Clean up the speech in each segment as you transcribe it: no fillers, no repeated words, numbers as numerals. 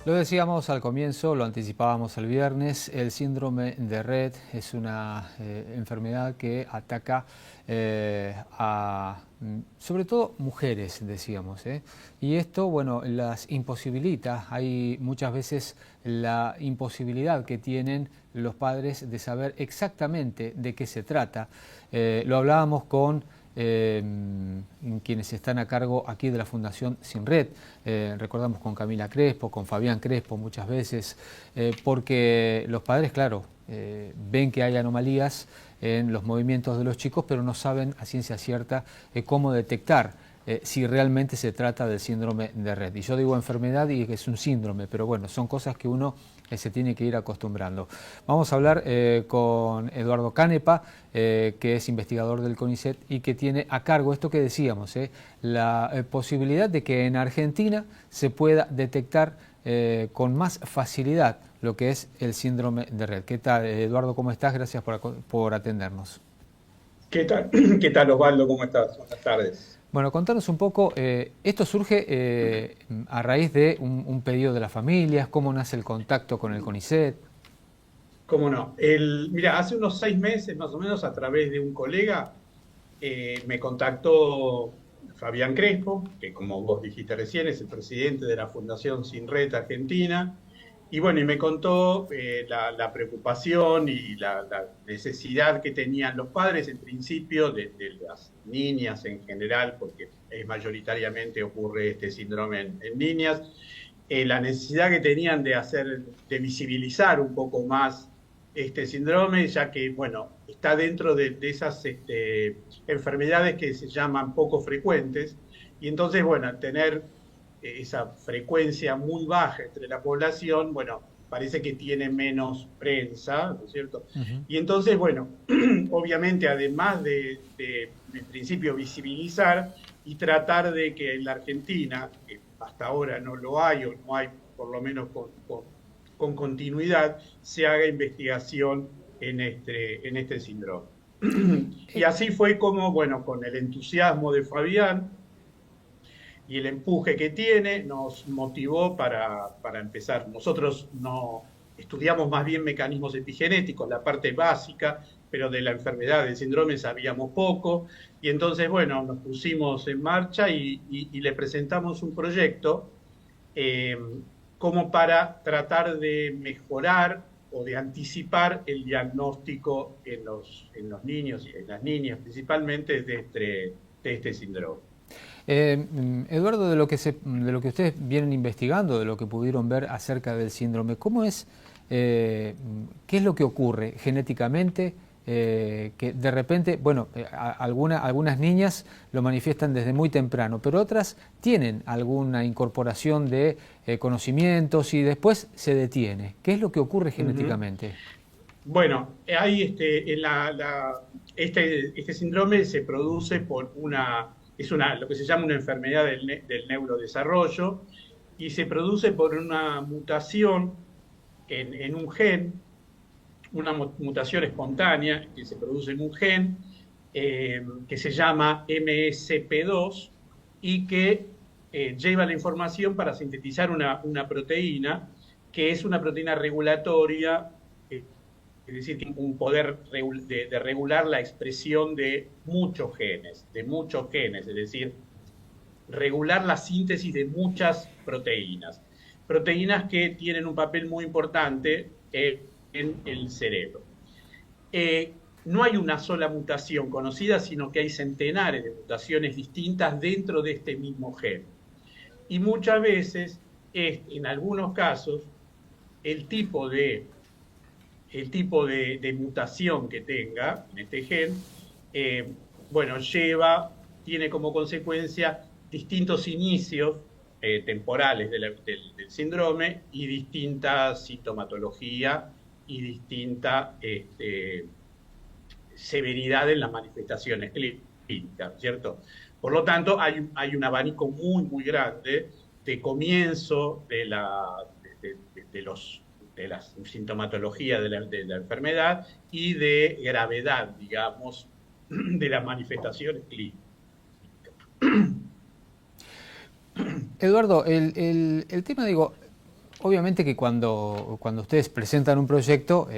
Lo decíamos al comienzo, lo anticipábamos el viernes, el síndrome de Rett es una enfermedad que ataca sobre todo mujeres, decíamos, ¿eh? Y esto, bueno, las imposibilita. Hay muchas veces la imposibilidad que tienen los padres de saber exactamente de qué se trata. Lo hablábamos con quienes están a cargo aquí de la Fundación Sin Red, recordamos con Camila Crespo, con Fabián Crespo muchas veces, porque los padres, claro, ven que hay anomalías en los movimientos de los chicos, pero no saben a ciencia cierta cómo detectar si realmente se trata del síndrome de Rett. Y yo digo enfermedad y que es un síndrome, pero bueno, son cosas que uno se tiene que ir acostumbrando. Vamos a hablar con Eduardo Canepa, que es investigador del CONICET y que tiene a cargo esto que decíamos, la posibilidad de que en Argentina se pueda detectar con más facilidad lo que es el síndrome de Rett. ¿Qué tal, Eduardo? ¿Cómo estás? Gracias por atendernos. ¿Qué tal? ¿Qué tal, Osvaldo? ¿Cómo estás? Buenas tardes. Bueno, contanos un poco, esto surge a raíz de un pedido de las familias, cómo nace el contacto con el CONICET. ¿Cómo no? Mira, hace unos 6 meses más o menos, a través de un colega, me contactó Fabián Crespo, que como vos dijiste recién, es el presidente de la Fundación Sin Red Argentina. Y bueno, y me contó la preocupación y la necesidad que tenían los padres, en principio, de las niñas en general, porque mayoritariamente ocurre este síndrome en niñas, la necesidad que tenían de visibilizar un poco más este síndrome, ya que, bueno, está dentro de esas enfermedades que se llaman poco frecuentes, y entonces, bueno, al tener esa frecuencia muy baja entre la población, bueno, parece que tiene menos prensa, ¿no es cierto? Ujú. Y entonces, bueno, obviamente, además de, en principio, visibilizar y tratar de que en la Argentina, que hasta ahora no lo hay o no hay por lo menos con continuidad, se haga investigación en este síndrome. Y Eh, así fue como, bueno, con el entusiasmo de Fabián y el empuje que tiene, nos motivó para empezar. Nosotros no estudiamos más bien mecanismos epigenéticos, la parte básica, pero de la enfermedad, del síndrome sabíamos poco, y entonces, bueno, nos pusimos en marcha y le presentamos un proyecto eh, como para tratar de mejorar o de anticipar el diagnóstico en los niños y en las niñas principalmente de este síndrome. Eduardo, de lo que ustedes vienen investigando, de lo que pudieron ver acerca del síndrome, ¿cómo es, qué es lo que ocurre genéticamente? Que de repente, bueno, algunas niñas lo manifiestan desde muy temprano, pero otras tienen alguna incorporación de conocimientos y después se detiene. ¿Qué es lo que ocurre Uh -huh. genéticamente? Bueno, hay este síndrome se produce lo que se llama una enfermedad del neurodesarrollo, y se produce por una mutación en un gen, una mutación espontánea que se produce en un gen que se llama MSP2 y que lleva la información para sintetizar una proteína que es una proteína regulatoria, es decir, tiene un poder de regular la expresión de muchos genes, es decir, regular la síntesis de muchas proteínas que tienen un papel muy importante en el cerebro. No hay una sola mutación conocida, sino que hay centenares de mutaciones distintas dentro de este mismo gen. Y muchas veces, en algunos casos, el tipo de de mutación que tenga en este gen, eh, bueno, tiene como consecuencia distintos inicios temporales del síndrome y distinta sintomatología y distinta severidad en las manifestaciones clínicas, ¿cierto? Por lo tanto, hay un abanico muy, muy grande de comienzo de la sintomatología de la enfermedad y de gravedad, digamos, de las manifestaciones clínicas. Eduardo, el tema, digo, obviamente que cuando ustedes presentan un proyecto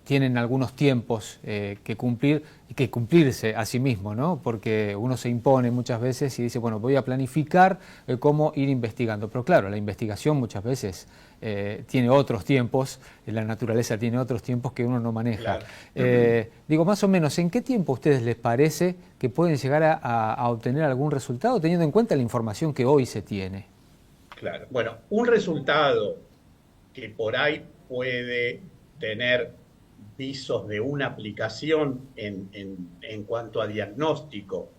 tienen algunos tiempos que cumplir y que cumplirse a sí mismo, ¿no? Porque uno se impone muchas veces y dice, bueno, voy a planificar cómo ir investigando. Pero claro, la investigación muchas veces tiene otros tiempos, la naturaleza tiene otros tiempos que uno no maneja. Claro. Digo, más o menos, ¿en qué tiempo a ustedes les parece que pueden llegar a obtener algún resultado teniendo en cuenta la información que hoy se tiene? Claro. Bueno, un resultado que por ahí puede tener visos de una aplicación en cuanto a diagnóstico,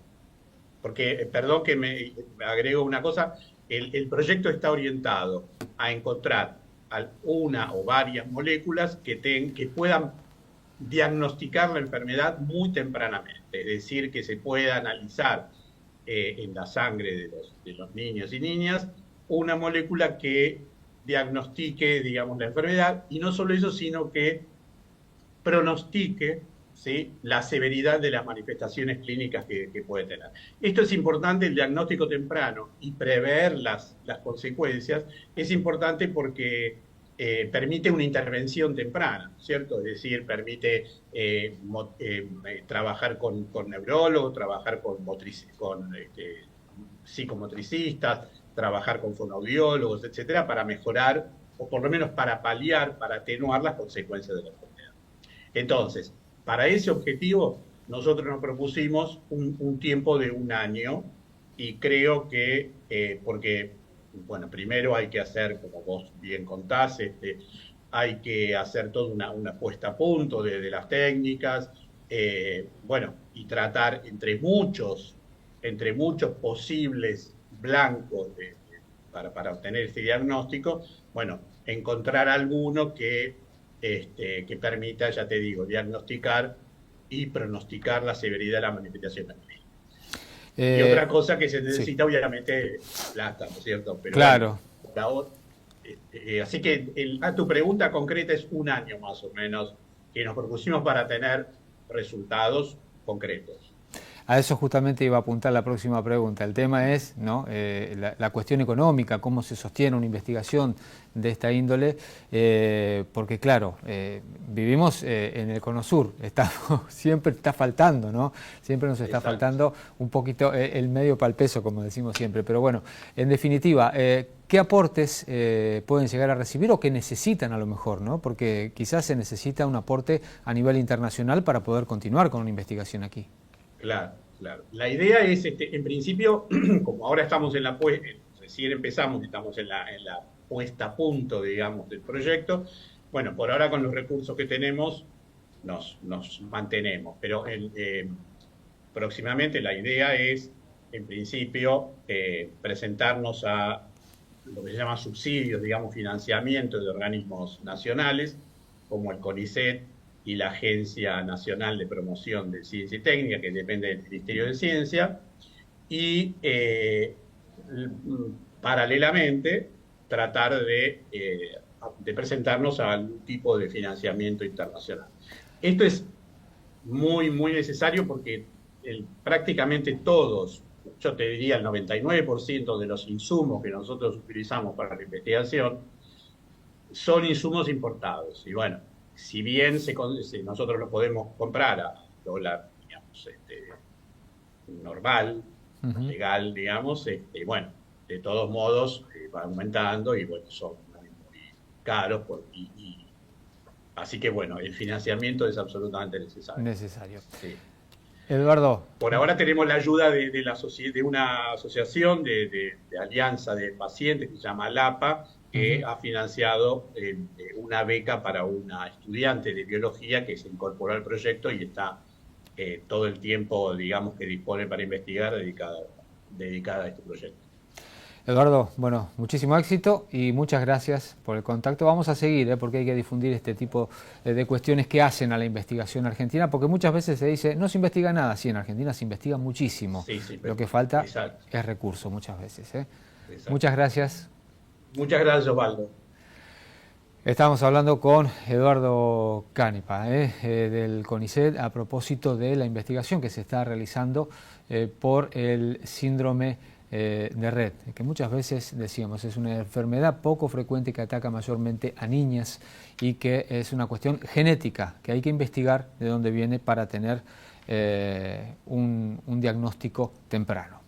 porque, perdón que me agrego una cosa, el proyecto está orientado a encontrar una o varias moléculas que puedan diagnosticar la enfermedad muy tempranamente, es decir, que se pueda analizar en la sangre de los niños y niñas una molécula que diagnostique, digamos, la enfermedad, y no solo eso, sino que pronostique, ¿sí?, la severidad de las manifestaciones clínicas que puede tener. Esto es importante, el diagnóstico temprano y prever las consecuencias, es importante porque permite una intervención temprana, ¿cierto? Es decir, permite trabajar con neurólogos, trabajar con psicomotricistas, trabajar con fonoaudiólogos, etcétera, para mejorar, o por lo menos para paliar, para atenuar las consecuencias de la enfermedad. Entonces, para ese objetivo, nosotros nos propusimos un tiempo de 1 año y creo que, porque, bueno, primero hay que hacer, como vos bien contás, hay que hacer toda una puesta a punto de las técnicas, bueno, y tratar entre muchos posibles blancos para obtener este diagnóstico, bueno, encontrar alguno que permita, ya te digo, diagnosticar y pronosticar la severidad de la manifestación clínica. Y otra cosa que se Sí, necesita, obviamente, plata, ¿no es cierto? Pero claro. bueno, así que a tu pregunta concreta es 1 año más o menos que nos propusimos para tener resultados concretos. A eso justamente iba a apuntar la próxima pregunta. El tema es, ¿no?, la cuestión económica, cómo se sostiene una investigación de esta índole, porque claro, vivimos en el Cono Sur, siempre está faltando, ¿no? Siempre nos está Exacto. faltando un poquito el medio para el peso, como decimos siempre. Pero bueno, en definitiva, ¿qué aportes pueden llegar a recibir o qué necesitan a lo mejor, ¿no? Porque quizás se necesita un aporte a nivel internacional para poder continuar con una investigación aquí. Claro, claro. La idea es, en principio, como ahora estamos recién empezamos, estamos en la puesta a punto, digamos, del proyecto, bueno, por ahora con los recursos que tenemos nos mantenemos, pero próximamente la idea es, en principio, presentarnos a lo que se llama subsidios, digamos, financiamiento de organismos nacionales, como el CONICET y la Agencia Nacional de Promoción de Ciencia y Técnica, que depende del Ministerio de Ciencia, y paralelamente tratar de presentarnos a algún tipo de financiamiento internacional. Esto es muy, muy necesario porque prácticamente todos, yo te diría el 99% de los insumos que nosotros utilizamos para la investigación son insumos importados. Y bueno, si bien nosotros lo podemos comprar a dólar, digamos, normal, Ujú. legal, digamos, bueno, de todos modos va aumentando y bueno, son muy caros. Así que bueno, el financiamiento es absolutamente necesario. Necesario. Sí. Eduardo, Por ahora tenemos la ayuda de una asociación de alianza de pacientes que se llama LAPA, que ujú. ha financiado una beca para una estudiante de biología que se incorporó al proyecto y está todo el tiempo, digamos, que dispone para investigar dedicada a este proyecto. Eduardo, bueno, muchísimo éxito y muchas gracias por el contacto. Vamos a seguir, porque hay que difundir este tipo de cuestiones que hacen a la investigación argentina, porque muchas veces se dice, no se investiga nada. Sí, en Argentina se investiga muchísimo. Sí, sí, Lo que falta exacto, es recurso muchas veces. exacto. Muchas gracias. Muchas gracias, Osvaldo. Estamos hablando con Eduardo Canepa, del CONICET, a propósito de la investigación que se está realizando por el síndrome de Rett, que muchas veces decíamos es una enfermedad poco frecuente que ataca mayormente a niñas y que es una cuestión genética que hay que investigar de dónde viene para tener un diagnóstico temprano.